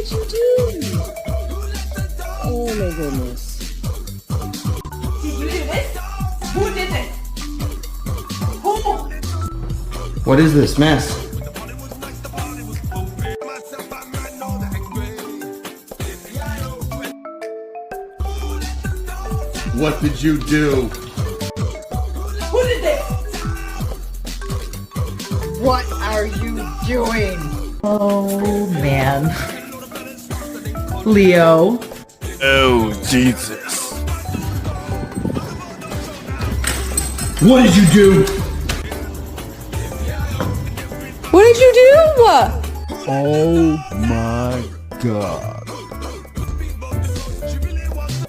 did you do? Oh my goodness. Did you do this? Who did this? Who? What is this mess? What did you do? Who did this? What are you doing? Oh man. Leo. Oh, Jesus. What did you do? What did you do? Oh my God.